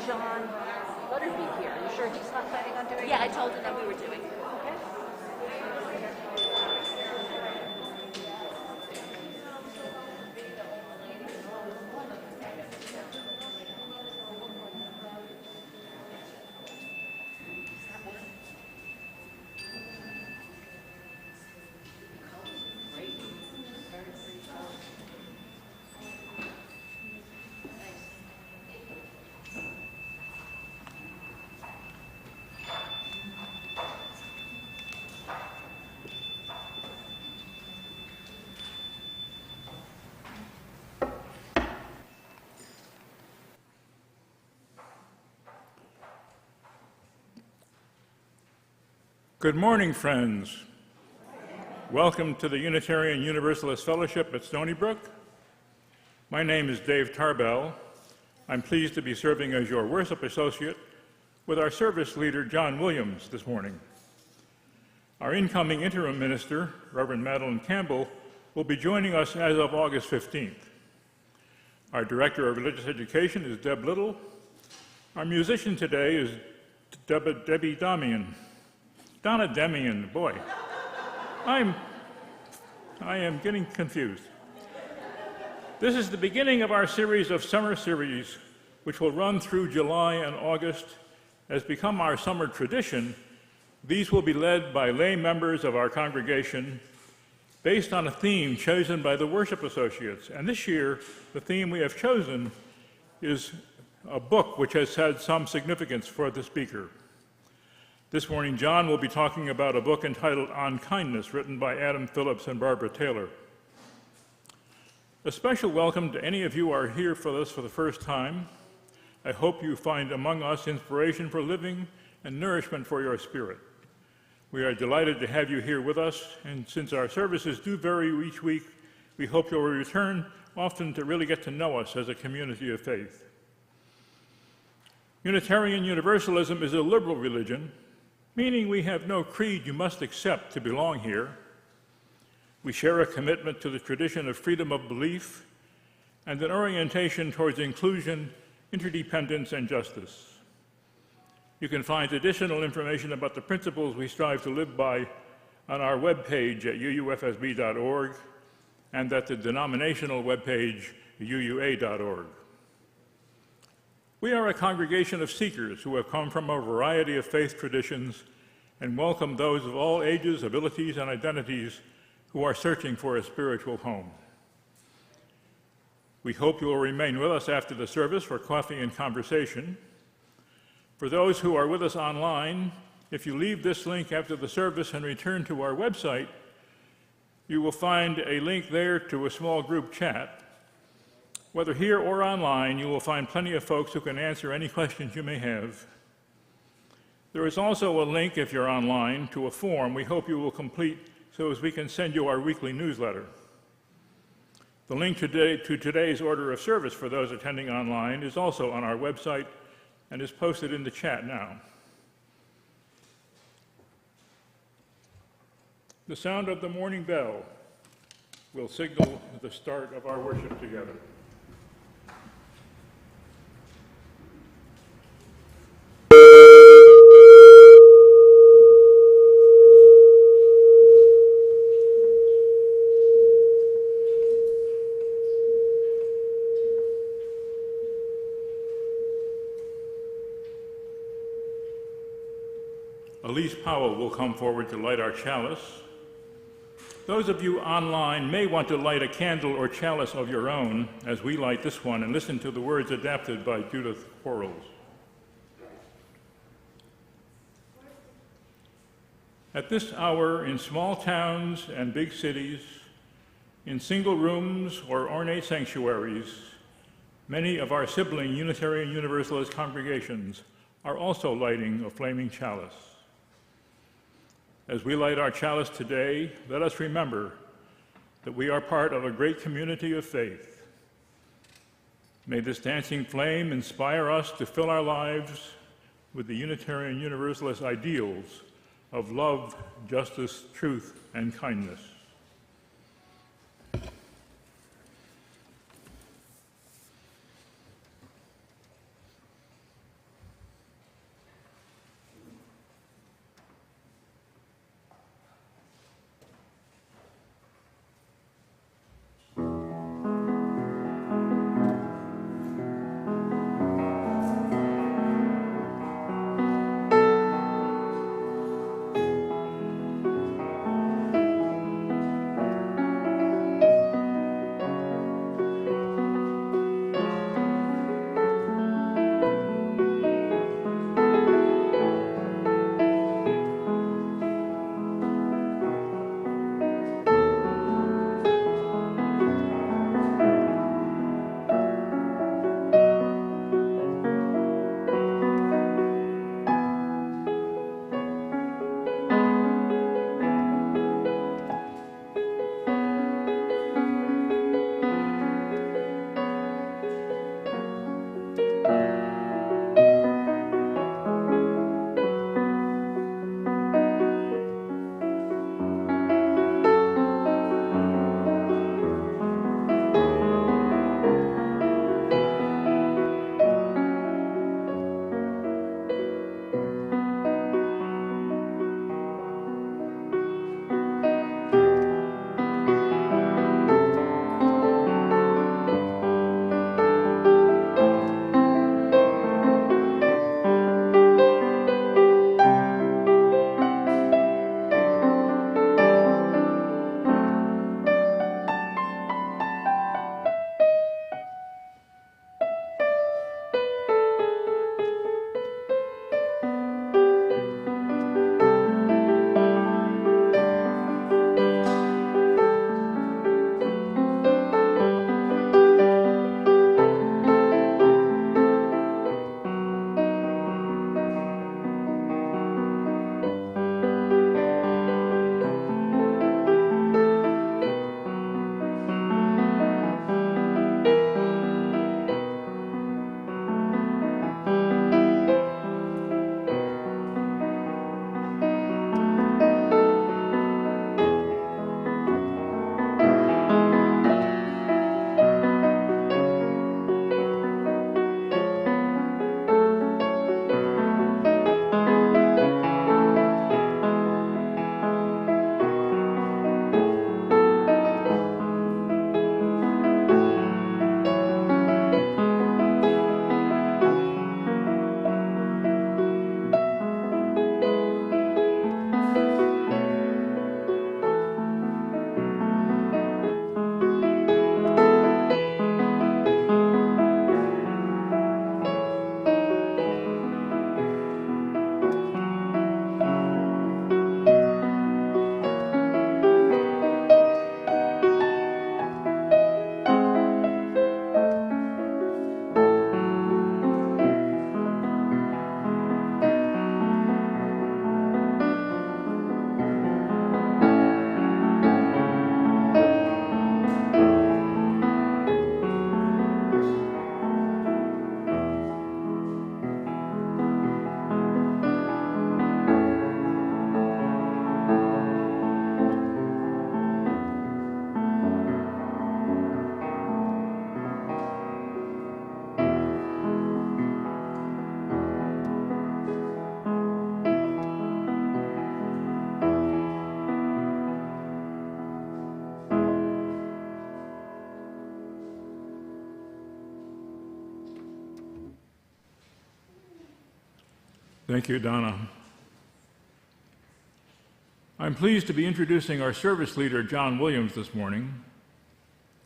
John Butterby here. Are you sure he's not planning on doing it? Yeah, I told him that we were doing. Okay. Good morning, friends. Welcome to the Unitarian Universalist Fellowship at Stony Brook. My name is Dave Tarbell. I'm pleased to be serving as your worship associate with our service leader, John Williams, this morning. Our incoming interim minister, Reverend Madeline Campbell, will be joining us as of August 15th. Our director of religious education is Deb Little. Our musician today is Debbie Damian. Donna Demian, boy, I am getting confused. This is the beginning of our series of summer series, which will run through July and August. As become our summer tradition, these will be led by lay members of our congregation based on a theme chosen by the worship associates. And this year, the theme we have chosen is a book which has had some significance for the speaker. This morning, John will be talking about a book entitled On Kindness, written by Adam Phillips and Barbara Taylor. A special welcome to any of you who are here for this for the first time. I hope you find among us inspiration for living and nourishment for your spirit. We are delighted to have you here with us, and since our services do vary each week, we hope you'll return often to really get to know us as a community of faith. Unitarian Universalism is a liberal religion, meaning we have no creed you must accept to belong here. We share a commitment to the tradition of freedom of belief and an orientation towards inclusion, interdependence, and justice. You can find additional information about the principles we strive to live by on our webpage at UUFSB.org and at the denominational webpage, UUA.org. We are a congregation of seekers who have come from a variety of faith traditions and welcome those of all ages, abilities, and identities who are searching for a spiritual home. We hope you will remain with us after the service for coffee and conversation. For those who are with us online, if you leave this link after the service and return to our website, you will find a link there to a small group chat. Whether here or online, you will find plenty of folks who can answer any questions you may have. There is also a link, if you're online, to a form we hope you will complete so as we can send you our weekly newsletter. The link to today's order of service for those attending online is also on our website and is posted in the chat now. The sound of the morning bell will signal the start of our worship together. Elise Powell will come forward to light our chalice. Those of you online may want to light a candle or chalice of your own as we light this one and listen to the words adapted by Judith Quarles. At this hour, in small towns and big cities, in single rooms or ornate sanctuaries, many of our sibling Unitarian Universalist congregations are also lighting a flaming chalice. As we light our chalice today, let us remember that we are part of a great community of faith. May this dancing flame inspire us to fill our lives with the Unitarian Universalist ideals of love, justice, truth, and kindness. Thank you, Donna. I'm pleased to be introducing our service leader, John Williams, this morning.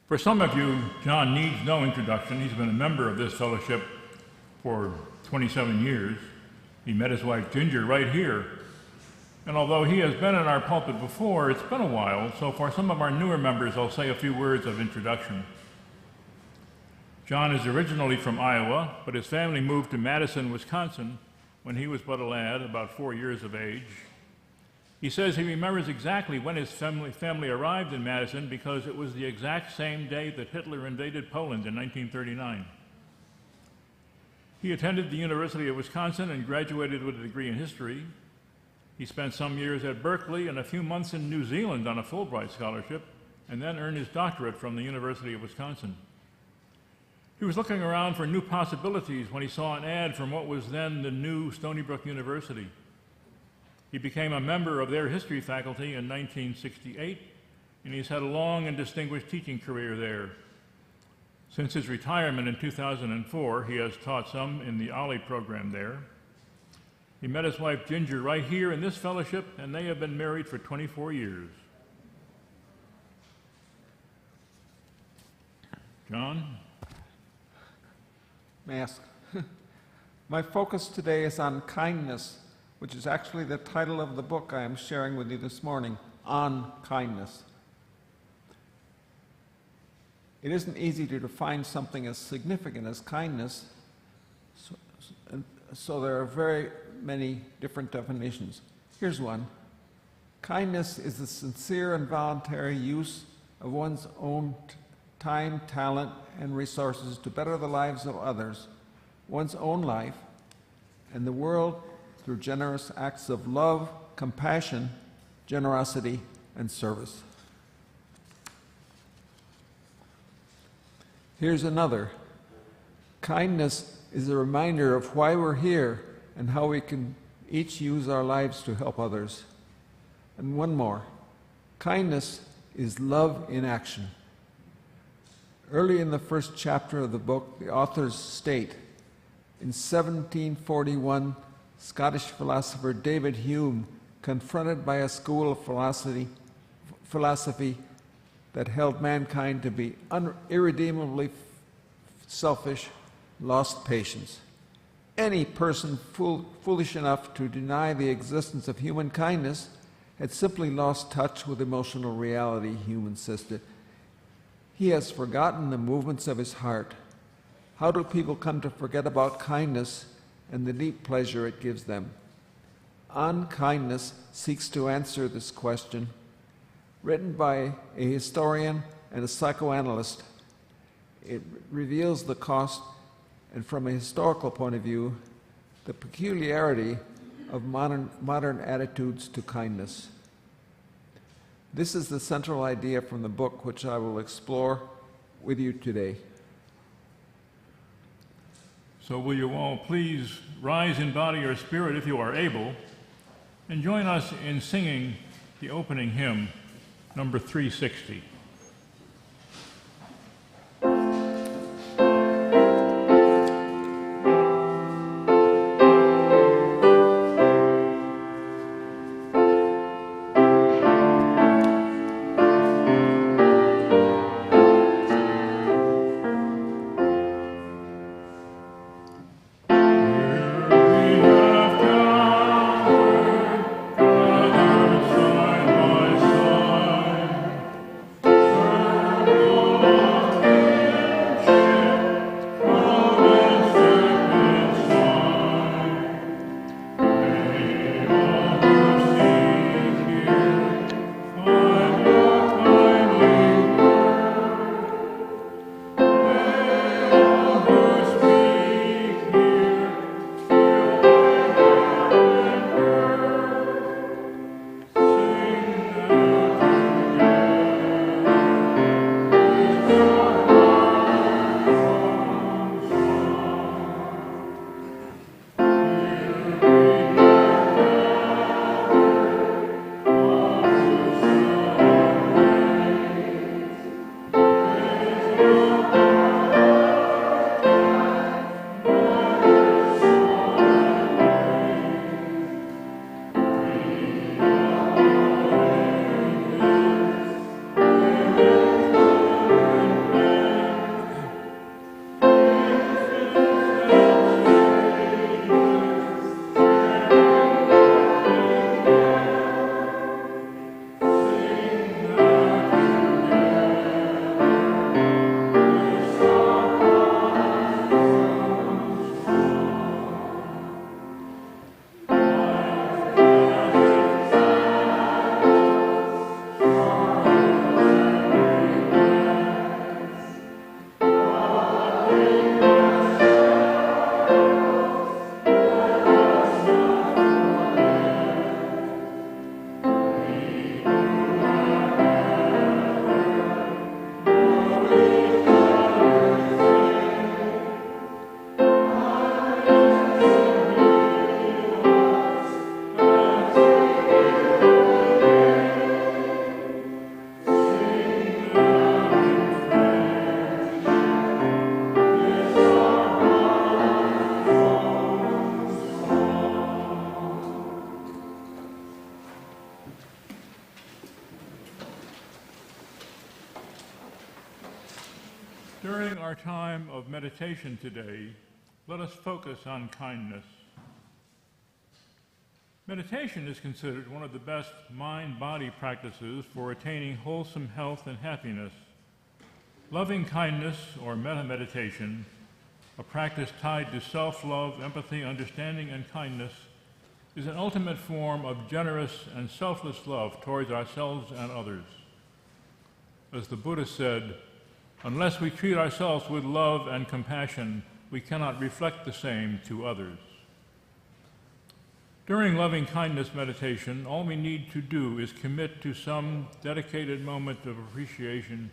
For some of you, John needs no introduction. He's been a member of this fellowship for 27 years. He met his wife, Ginger, right here. And although he has been in our pulpit before, it's been a while, so for some of our newer members, I'll say a few words of introduction. John is originally from Iowa, but his family moved to Madison, Wisconsin, when he was but a lad, about 4 years of age. He says he remembers exactly when his family arrived in Madison because it was the exact same day that Hitler invaded Poland in 1939. He attended the University of Wisconsin and graduated with a degree in history. He spent some years at Berkeley and a few months in New Zealand on a Fulbright scholarship, and then earned his doctorate from the University of Wisconsin. He was looking around for new possibilities when he saw an ad from what was then the new Stony Brook University. He became a member of their history faculty in 1968, and he's had a long and distinguished teaching career there. Since his retirement in 2004, he has taught some in the OLLI program there. He met his wife Ginger right here in this fellowship, and they have been married for 24 years. John? Mask. My focus today is on kindness, which is actually the title of the book I am sharing with you this morning, On Kindness. It isn't easy to define something as significant as kindness, so there are very many different definitions. Here's one. Kindness is the sincere and voluntary use of one's own time, talent, and resources to better the lives of others, one's own life, and the world through generous acts of love, compassion, generosity, and service. Here's another. Kindness is a reminder of why we're here and how we can each use our lives to help others. And one more. Kindness is love in action. Early in the first chapter of the book, the authors state, in 1741, Scottish philosopher David Hume, confronted by a school of philosophy that held mankind to be irredeemably selfish, lost patience. Any person foolish enough to deny the existence of human kindness had simply lost touch with emotional reality, Hume insisted. He has forgotten the movements of his heart. How do people come to forget about kindness and the deep pleasure it gives them? On Kindness seeks to answer this question. Written by a historian and a psychoanalyst, it reveals the cost and, from a historical point of view, the peculiarity of modern attitudes to kindness. This is the central idea from the book, which I will explore with you today. So will you all please rise in body or spirit if you are able, and join us in singing the opening hymn, number 360. Side by side our time of meditation today, let us focus on kindness. Meditation is considered one of the best mind-body practices for attaining wholesome health and happiness. Loving kindness, or metta-meditation, a practice tied to self-love, empathy, understanding, and kindness, is an ultimate form of generous and selfless love towards ourselves and others. As the Buddha said, unless we treat ourselves with love and compassion, we cannot reflect the same to others. During loving kindness meditation, all we need to do is commit to some dedicated moment of appreciation,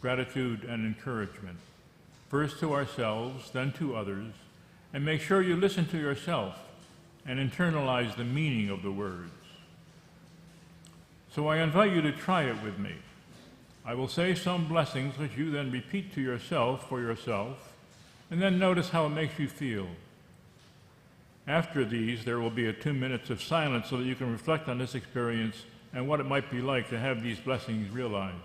gratitude, and encouragement, first to ourselves, then to others, and make sure you listen to yourself and internalize the meaning of the words. So I invite you to try it with me. I will say some blessings which you then repeat to yourself for yourself, and then notice how it makes you feel. After these, there will be 2 minutes of silence so that you can reflect on this experience and what it might be like to have these blessings realized.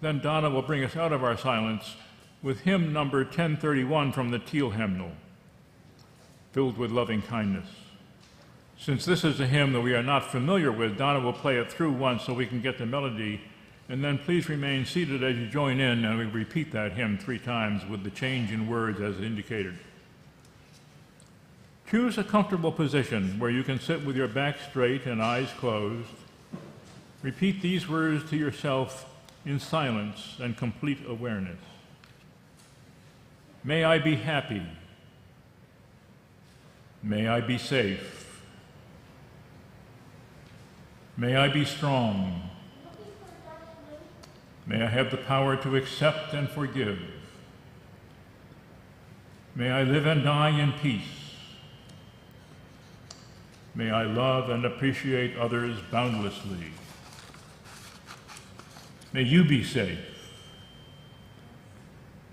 Then Donna will bring us out of our silence with hymn number 1031 from the Teal hymnal, Filled with Loving Kindness. Since this is a hymn that we are not familiar with, Donna will play it through once so we can get the melody, and then please remain seated as you join in, and we repeat that hymn 3 times with the change in words as indicated. Choose a comfortable position where you can sit with your back straight and eyes closed. Repeat these words to yourself in silence and complete awareness. May I be happy. May I be safe. May I be strong. May I have the power to accept and forgive. May I live and die in peace. May I love and appreciate others boundlessly. May you be safe.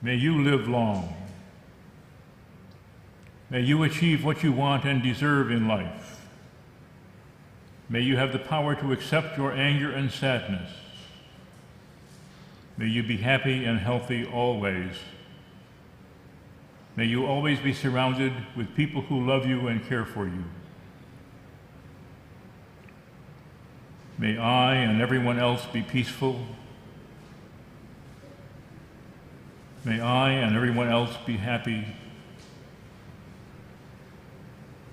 May you live long. May you achieve what you want and deserve in life. May you have the power to accept your anger and sadness. May you be happy and healthy always. May you always be surrounded with people who love you and care for you. May I and everyone else be peaceful. May I and everyone else be happy.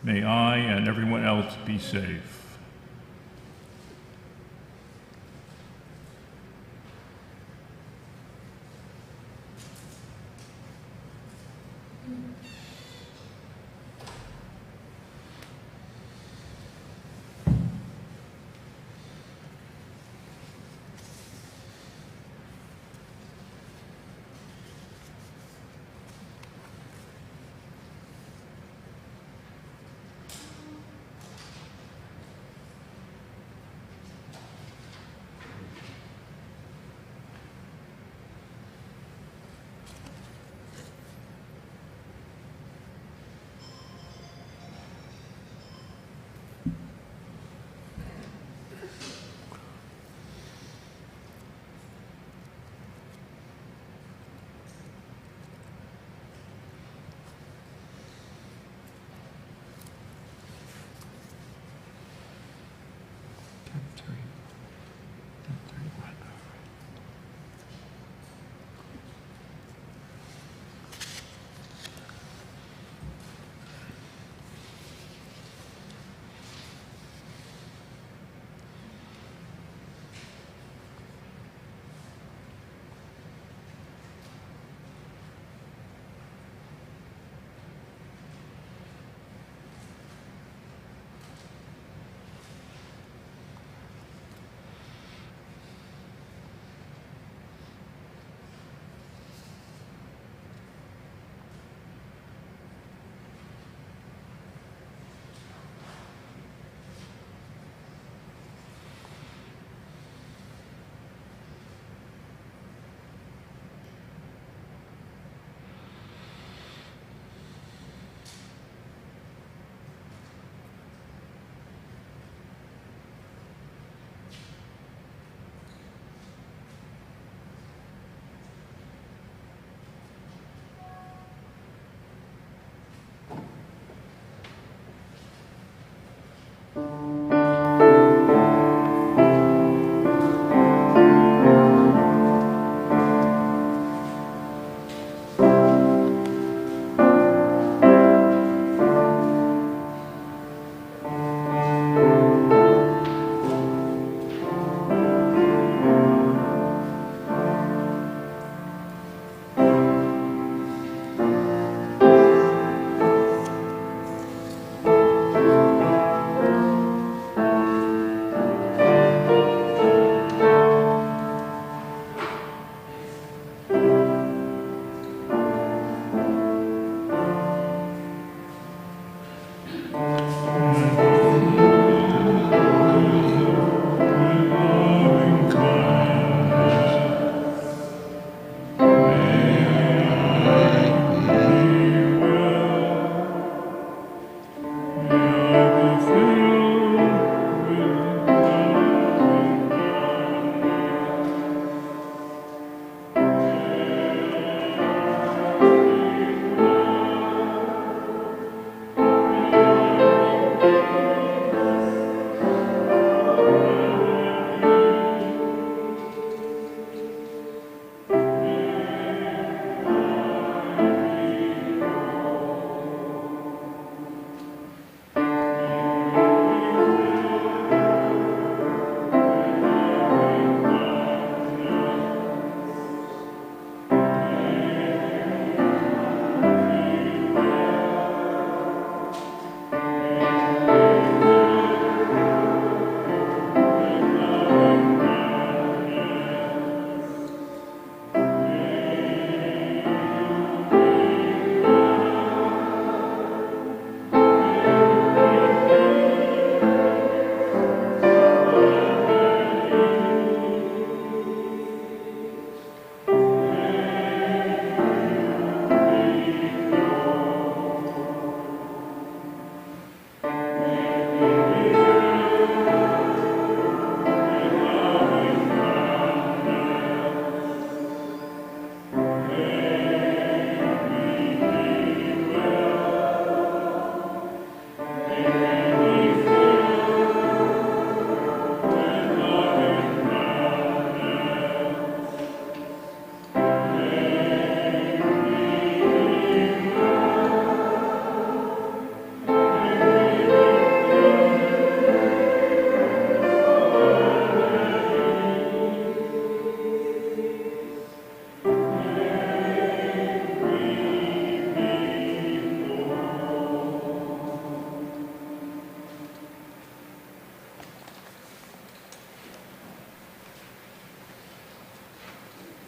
May I and everyone else be safe.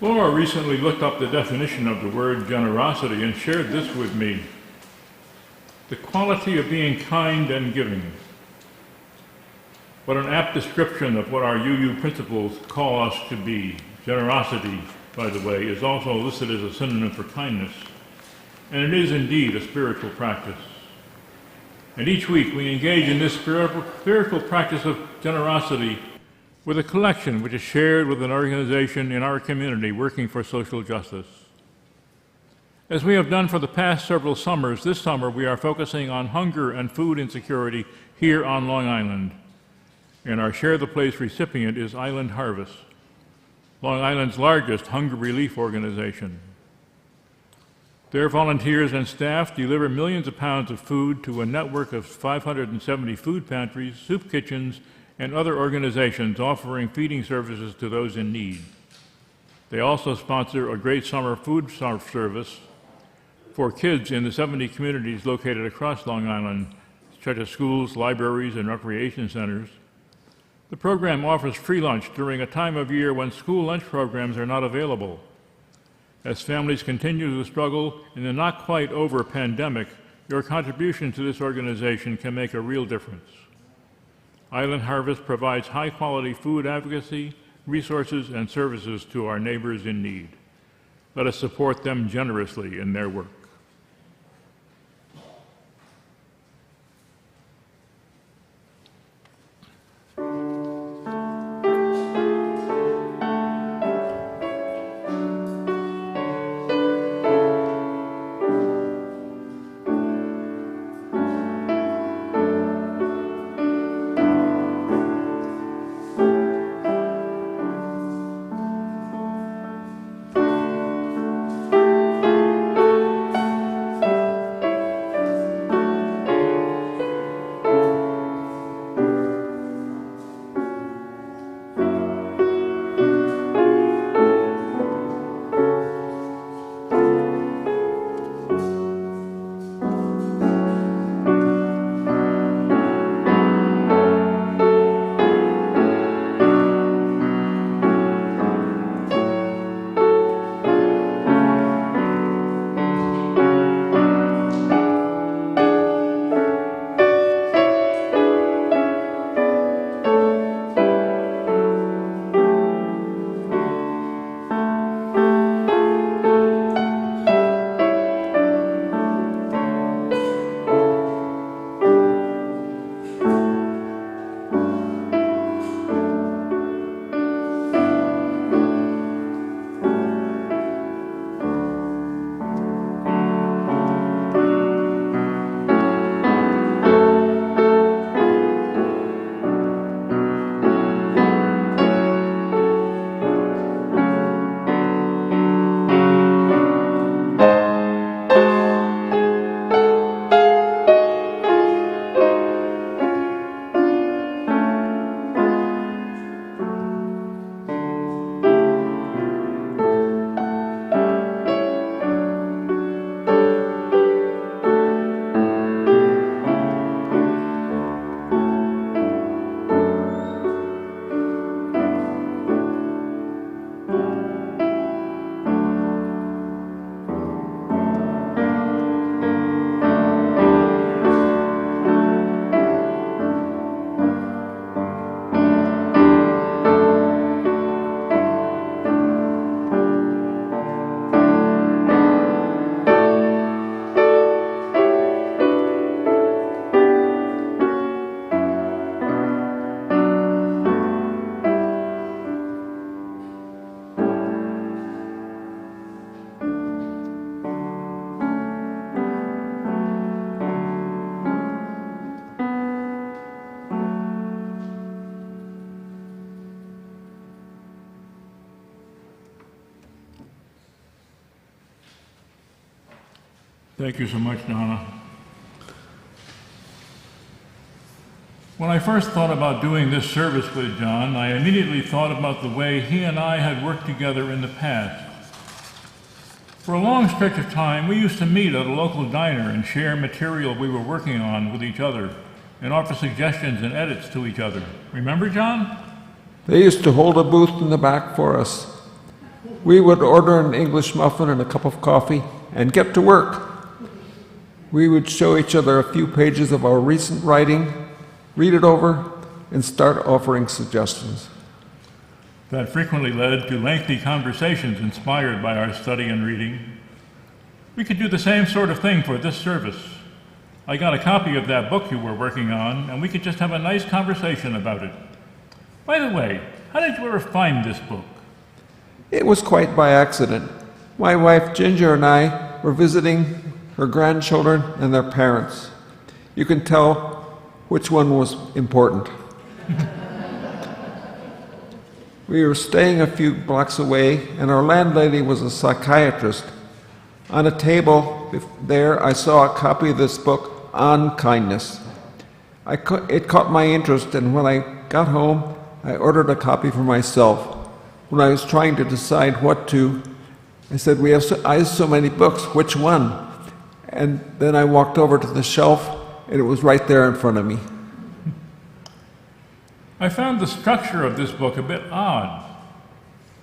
Laura recently looked up the definition of the word generosity and shared this with me. The quality of being kind and giving. What an apt description of what our UU principles call us to be. Generosity, by the way, is also listed as a synonym for kindness, and it is indeed a spiritual practice. And each week we engage in this spiritual practice of generosity with a collection which is shared with an organization in our community working for social justice. As we have done for the past several summers, this summer we are focusing on hunger and food insecurity here on Long Island. And our Share the Place recipient is Island Harvest, Long Island's largest hunger relief organization. Their volunteers and staff deliver millions of pounds of food to a network of 570 food pantries, soup kitchens, and other organizations offering feeding services to those in need. They also sponsor a great summer food service for kids in the 70 communities located across Long Island, such as schools, libraries, and recreation centers. The program offers free lunch during a time of year when school lunch programs are not available. As families continue to struggle in the not quite over pandemic, your contribution to this organization can make a real difference. Island Harvest provides high-quality food advocacy, resources, and services to our neighbors in need. Let us support them generously in their work. Thank you so much, Donna. When I first thought about doing this service with John, I immediately thought about the way he and I had worked together in the past. For a long stretch of time, we used to meet at a local diner and share material we were working on with each other and offer suggestions and edits to each other. Remember, John? They used to hold a booth in the back for us. We would order an English muffin and a cup of coffee and get to work. We would show each other a few pages of our recent writing, read it over, and start offering suggestions. That frequently led to lengthy conversations inspired by our study and reading. We could do the same sort of thing for this service. I got a copy of that book you were working on, and we could just have a nice conversation about it. By the way, how did you ever find this book? It was quite by accident. My wife Ginger and I were visiting her grandchildren and their parents. You can tell which one was important. We were staying a few blocks away, and our landlady was a psychiatrist. On a table there, I saw a copy of this book on kindness. It caught my interest, and when I got home, I ordered a copy for myself. When I was trying to decide what to, I said, I have so many books, which one? And then I walked over to the shelf, and it was right there in front of me. I found the structure of this book a bit odd.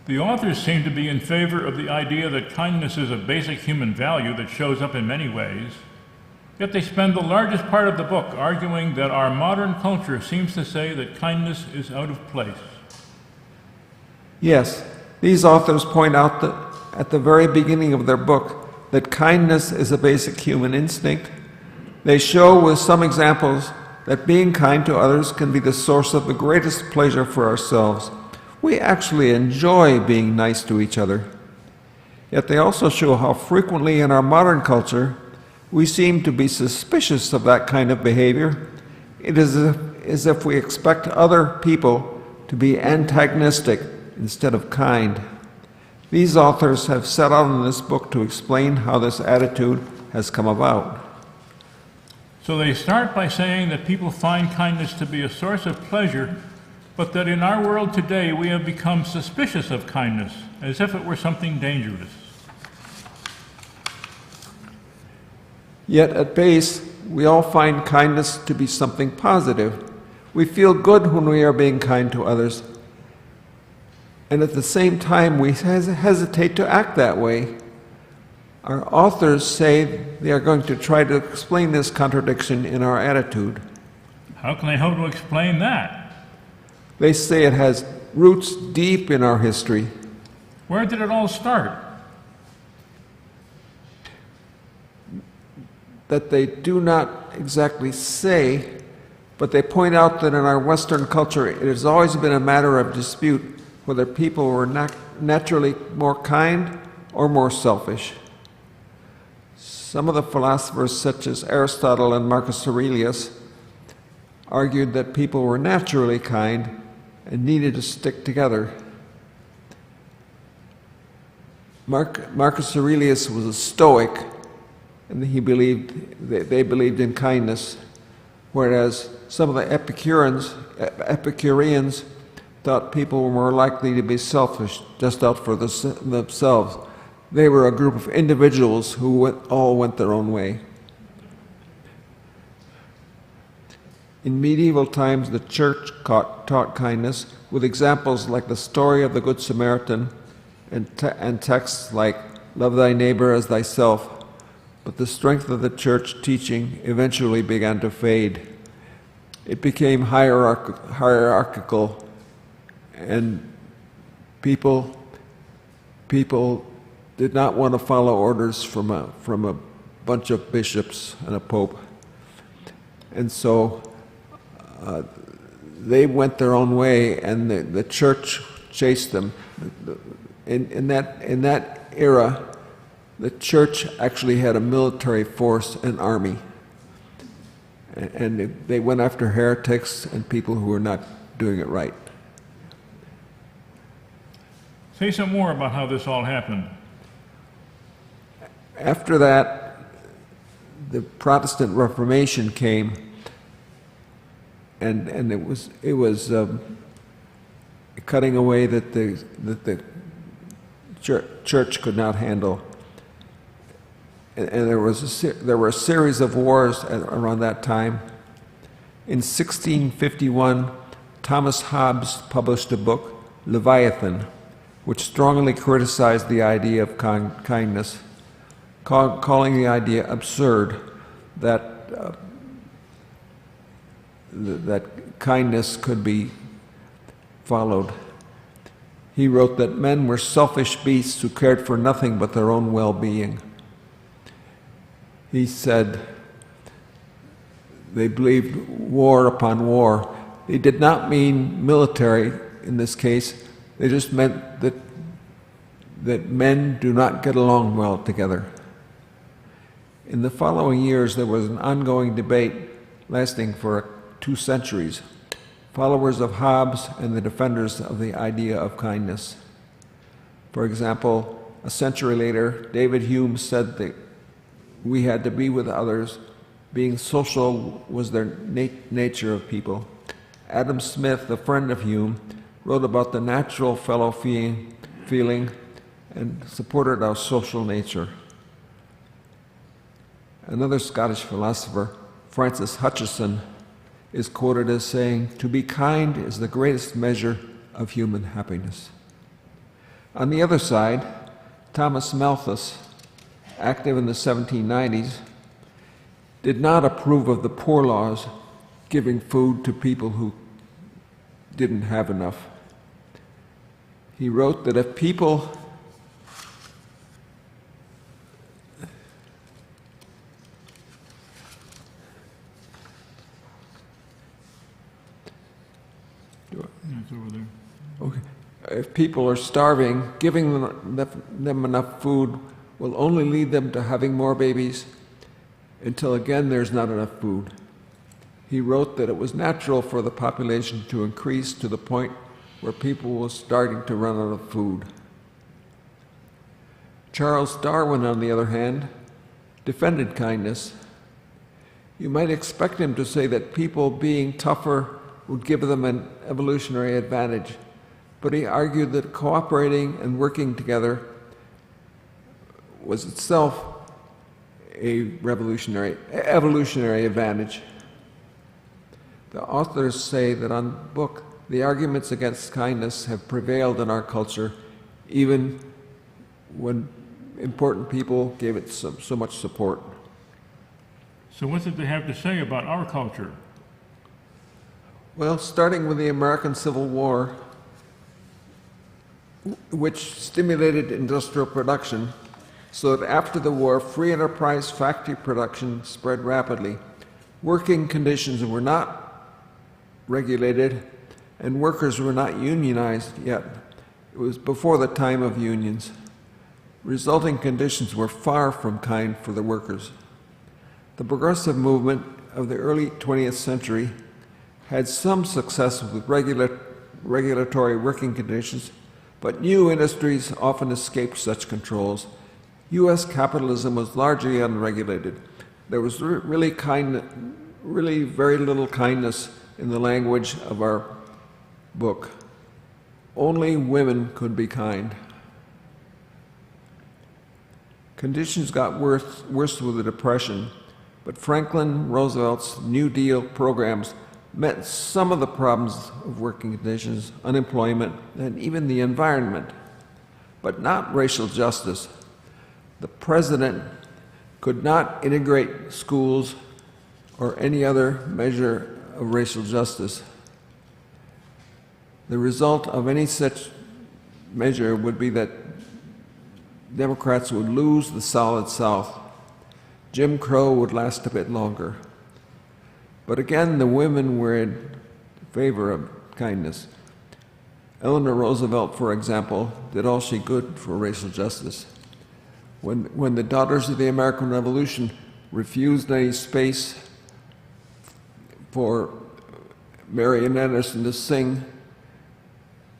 The authors seem to be in favor of the idea that kindness is a basic human value that shows up in many ways, yet they spend the largest part of the book arguing that our modern culture seems to say that kindness is out of place. Yes, these authors point out that at the very beginning of their book that kindness is a basic human instinct. They show with some examples that being kind to others can be the source of the greatest pleasure for ourselves. We actually enjoy being nice to each other. Yet they also show how frequently in our modern culture we seem to be suspicious of that kind of behavior. It is as if we expect other people to be antagonistic instead of kind. These authors have set out in this book to explain how this attitude has come about. So they start by saying that people find kindness to be a source of pleasure, but that in our world today we have become suspicious of kindness, as if it were something dangerous. Yet at base, we all find kindness to be something positive. We feel good when we are being kind to others. And at the same time, we hesitate to act that way. Our authors say they are going to try to explain this contradiction in our attitude. How can they hope to explain that? They say it has roots deep in our history. Where did it all start? That they do not exactly say, but they point out that in our Western culture it has always been a matter of dispute whether people were naturally more kind or more selfish. Some of the philosophers, such as Aristotle and Marcus Aurelius, argued that people were naturally kind and needed to stick together. Marcus Aurelius was a Stoic, and they believed in kindness, whereas some of the Epicureans thought people were more likely to be selfish, just out for themselves. They were a group of individuals who all went their own way. In medieval times, the church taught kindness with examples like the story of the Good Samaritan and texts like, "Love thy neighbor as thyself." But the strength of the church teaching eventually began to fade. It became hierarchical, and people did not want to follow orders from a bunch of bishops and a pope. And so they went their own way, and the church chased them. In that era, the church actually had a military force, an army, and they went after heretics and people who were not doing it right. Say some more about how this all happened. After that, the Protestant Reformation came, and it was cutting away that the church could not handle. And there were a series of wars around that time. In 1651, Thomas Hobbes published a book, Leviathan, which strongly criticized the idea of kindness, calling the idea absurd that that kindness could be followed. He wrote that men were selfish beasts who cared for nothing but their own well-being. He said they believed war upon war. He did not mean military in this case. They just meant that men do not get along well together. In the following years, there was an ongoing debate lasting for 2 centuries, followers of Hobbes and the defenders of the idea of kindness. For example, a century later, David Hume said that we had to be with others. Being social was their nature of people. Adam Smith, a friend of Hume, wrote about the natural fellow feeling and supported our social nature. Another Scottish philosopher, Francis Hutcheson, is quoted as saying, "To be kind is the greatest measure of human happiness." On the other side, Thomas Malthus, active in the 1790s, did not approve of the poor laws giving food to people who didn't have enough. He wrote that if people It's over there. Okay. If people are starving, giving them enough food will only lead them to having more babies until again there's not enough food. He wrote that it was natural for the population to increase to the point where people were starting to run out of food. Charles Darwin, on the other hand, defended kindness. You might expect him to say that people being tougher would give them an evolutionary advantage, but he argued that cooperating and working together was itself a evolutionary advantage. The authors say that on the book, the arguments against kindness have prevailed in our culture, even when important people gave it so much support. So what did they have to say about our culture? Well, starting with the American Civil War, which stimulated industrial production, so that after the war, free enterprise factory production spread rapidly. Working conditions were not regulated, and workers were not unionized yet. It was before the time of unions. Resulting conditions were far from kind for the workers. The progressive movement of the early 20th century had some success with regulatory working conditions, but new industries often escaped such controls. U.S. capitalism was largely unregulated. There was really very little kindness in the language of our book. Only women could be kind. Conditions got worse with the Depression, but Franklin Roosevelt's New Deal programs met some of the problems of working conditions, unemployment, and even the environment, but not racial justice. The president could not integrate schools or any other measure of racial justice. The result of any such measure would be that Democrats would lose the solid South. Jim Crow would last a bit longer. But again, the women were in favor of kindness. Eleanor Roosevelt, for example, did all she could for racial justice. When the Daughters of the American Revolution refused any space for Marian Anderson to sing,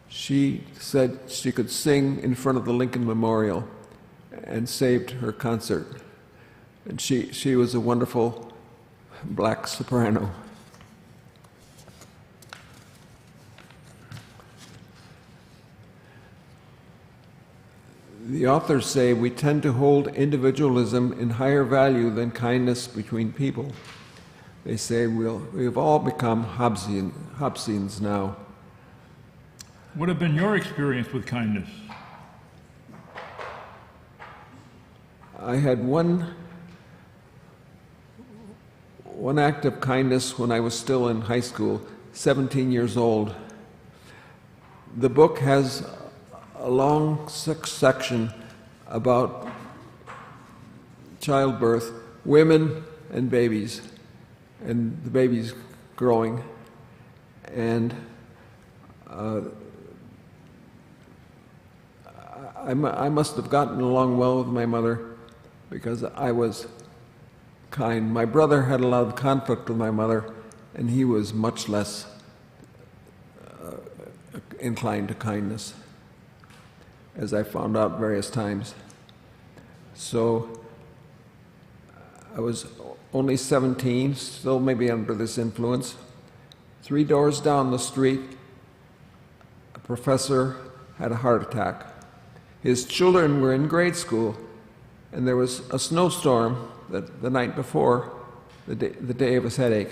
she said she could sing in front of the Lincoln Memorial and saved her concert. And she was a wonderful black soprano. The authors say we tend to hold individualism in higher value than kindness between people. They say we've all become Hobbesians now. What have been your experience with kindness? I had one act of kindness when I was still in high school, 17 years old. The book has a long section about childbirth, women and babies, and the babies growing. And I must have gotten along well with my mother because I was kind. My brother had a lot of conflict with my mother, and he was much less inclined to kindness, as I found out various times. So I was only 17, still maybe under this influence. 3 doors down the street, a professor had a heart attack. His children were in grade school, and there was a snowstorm the night before, the day of his headache,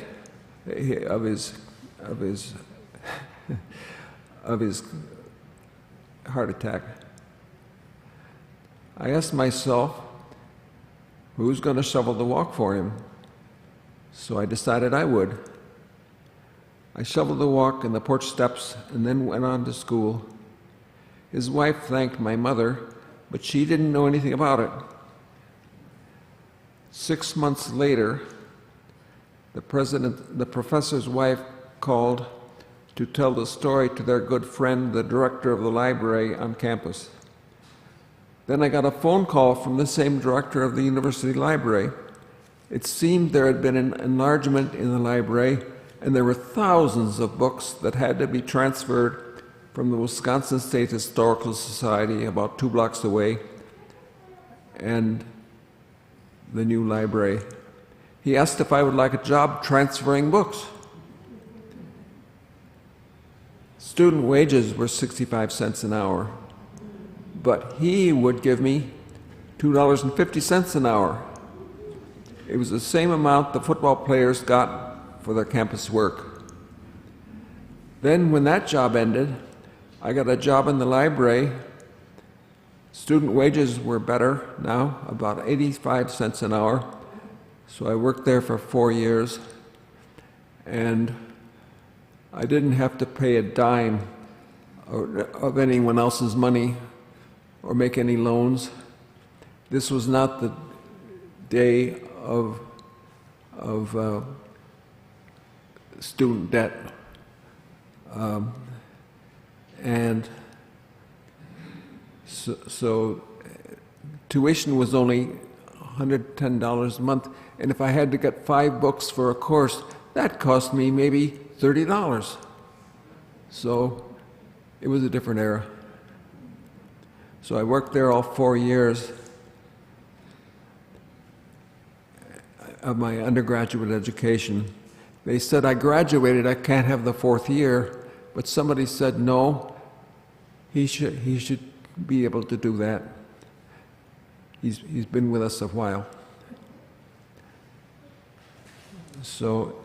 of his heart attack. I asked myself, who's going to shovel the walk for him? So I decided I would. I shoveled the walk and the porch steps and then went on to school. His wife thanked my mother, but she didn't know anything about it. 6 months later, the professor's wife called to tell the story to their good friend, the director of the library on campus. Then I got a phone call from the same director of the university library. It seemed there had been an enlargement in the library, and there were thousands of books that had to be transferred from the Wisconsin State Historical Society, about 2 blocks away, and the new library. He asked if I would like a job transferring books. Student wages were 65 cents an hour, but he would give me $2.50 an hour. It was the same amount the football players got for their campus work. Then when that job ended, I got a job in the library. Student wages were better now, about 85 cents an hour. So I worked there for 4 years, and I didn't have to pay a dime of anyone else's money or make any loans. This was not the day of student debt. And so tuition was only $110 a month, and if I had to get 5 books for a course, that cost me maybe $30. So it was a different era. So I worked there all 4 years of my undergraduate education. They said I graduated, I can't have the 4th year, but somebody said no, he should be able to do that. He's been with us a while. So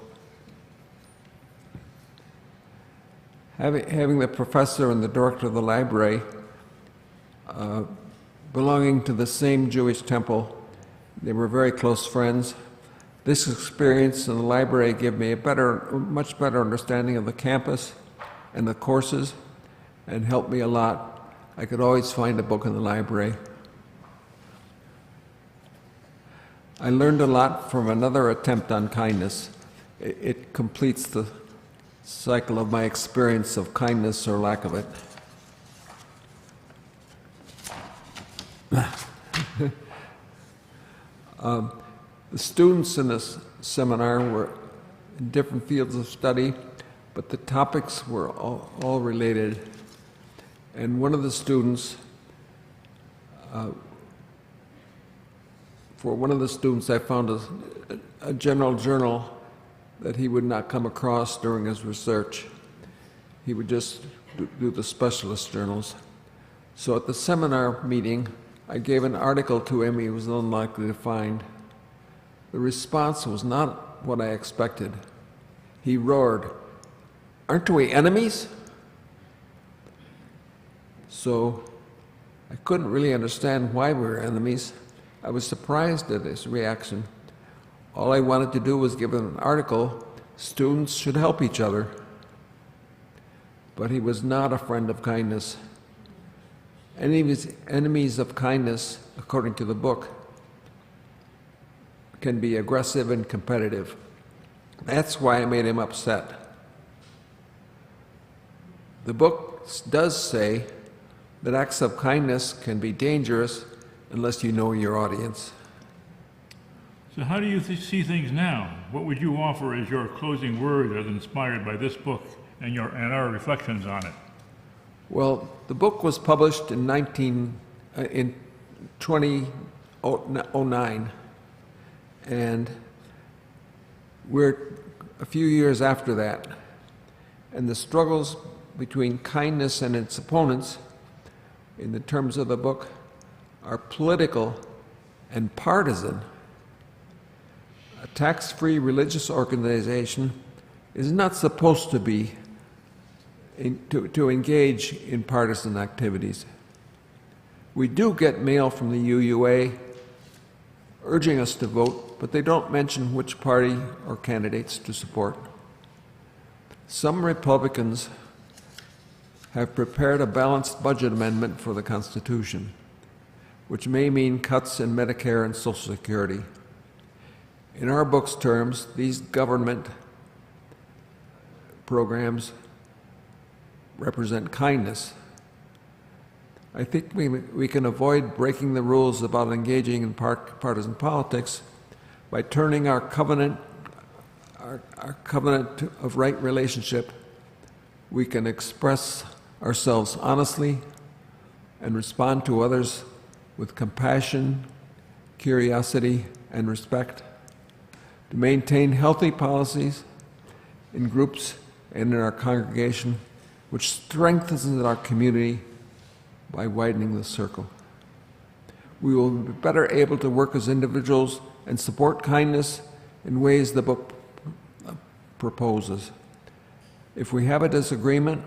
having the professor and the director of the library belonging to the same Jewish temple, they were very close friends. This experience in the library gave me a much better understanding of the campus and the courses, and helped me a lot. I could always find a book in the library. I learned a lot from another attempt on kindness. It completes the cycle of my experience of kindness or lack of it. The students in this seminar were in different fields of study, but the topics were all related. And one of the students, for one of the students, I found a general journal that he would not come across during his research. He would just do the specialist journals. So at the seminar meeting, I gave an article to him he was unlikely to find. The response was not what I expected. He roared, "Aren't we enemies?" So I couldn't really understand why we were enemies. I was surprised at his reaction. All I wanted to do was give him an article, "Students should help each other." But he was not a friend of kindness. Enemies of kindness, according to the book, can be aggressive and competitive. That's why I made him upset. The book does say that acts of kindness can be dangerous unless you know your audience. So how do you see things now? What would you offer as your closing word as inspired by this book and our reflections on it? Well, the book was published in 2009, and we're a few years after that. And the struggles between kindness and its opponents, in the terms of the book, are political and partisan. A tax-free religious organization is not supposed to be to engage in partisan activities. We do get mail from the UUA urging us to vote, but they don't mention which party or candidates to support. Some Republicans have prepared a balanced budget amendment for the Constitution, which may mean cuts in Medicare and Social Security. In our book's terms, these government programs represent kindness. I think we can avoid breaking the rules about engaging in partisan politics by turning our covenant of right relationship. We can express ourselves honestly and respond to others with compassion, curiosity, and respect, to maintain healthy policies in groups and in our congregation, which strengthens our community by widening the circle. We will be better able to work as individuals and support kindness in ways the book proposes. If we have a disagreement,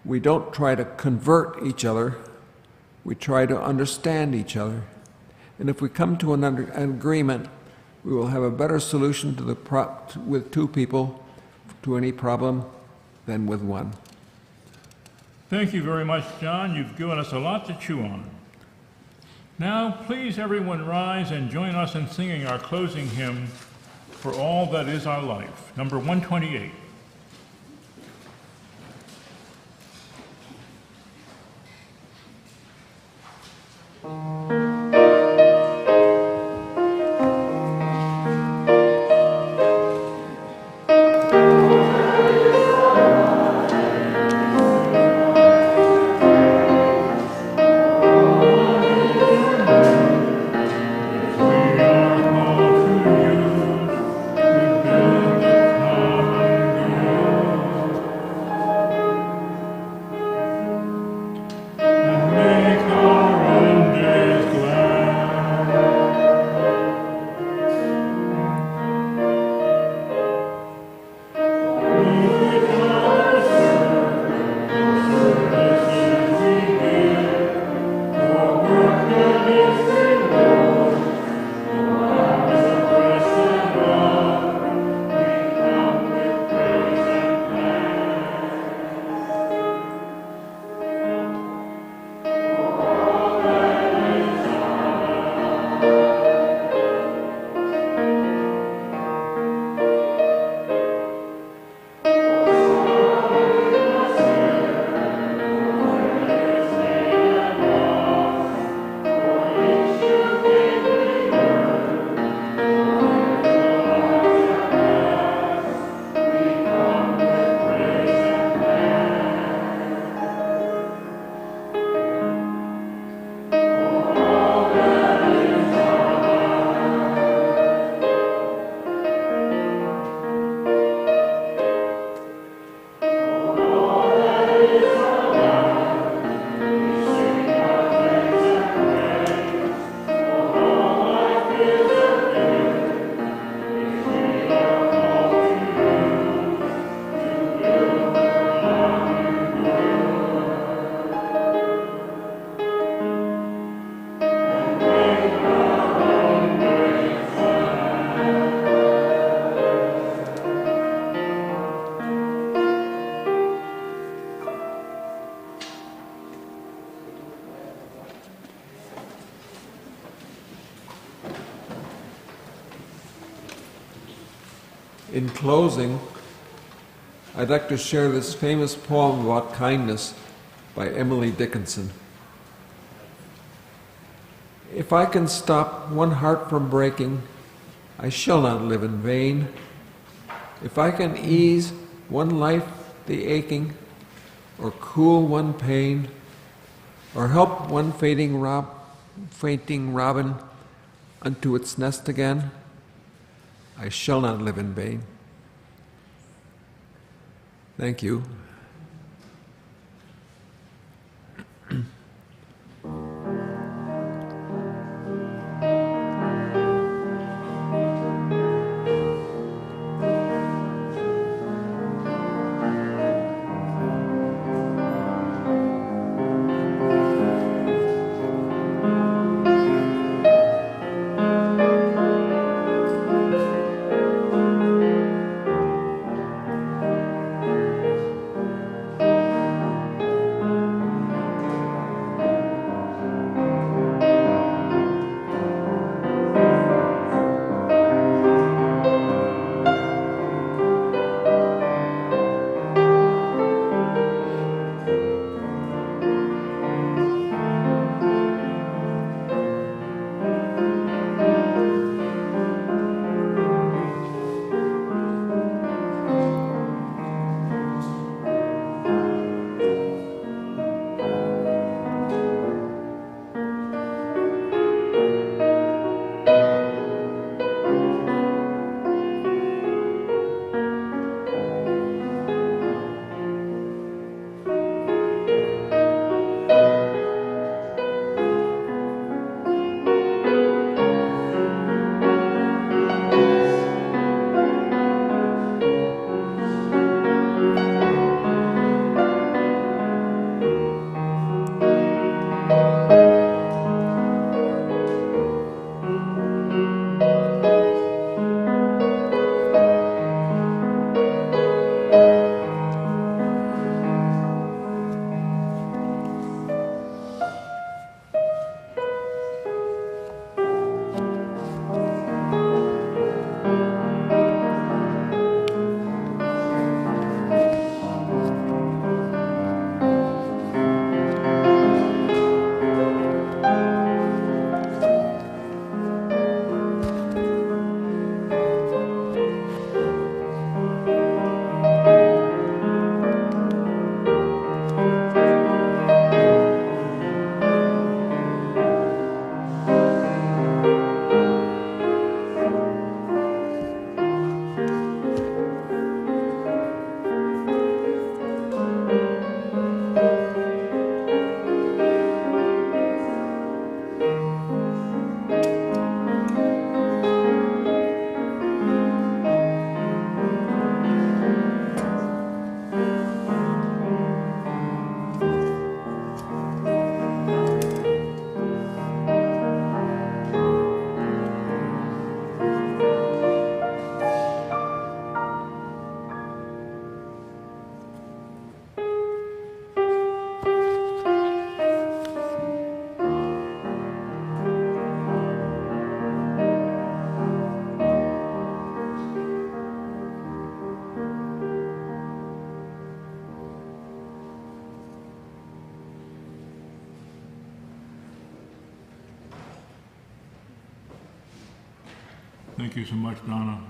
we don't try to convert each other, we try to understand each other. And if we come to an agreement, we will have a better solution to with two people to any problem than with one. Thank you very much, John. You've given us a lot to chew on. Now, please everyone rise and join us in singing our closing hymn, "For All That Is Our Life," number 128. We are called to you, to build a common In closing, I'd like to share this famous poem about kindness by Emily Dickinson. If I can stop one heart from breaking, I shall not live in vain. If I can ease one life the aching, or cool one pain, or help one fainting robin unto its nest again, I shall not live in vain. Thank you. Thank you so much, Donna.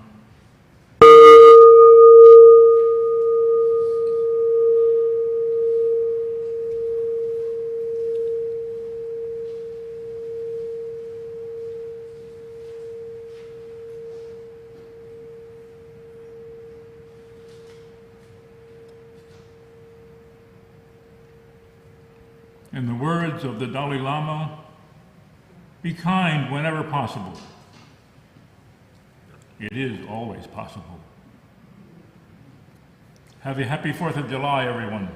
In the words of the Dalai Lama, be kind whenever possible. It is always possible. Have a happy 4th of July, everyone.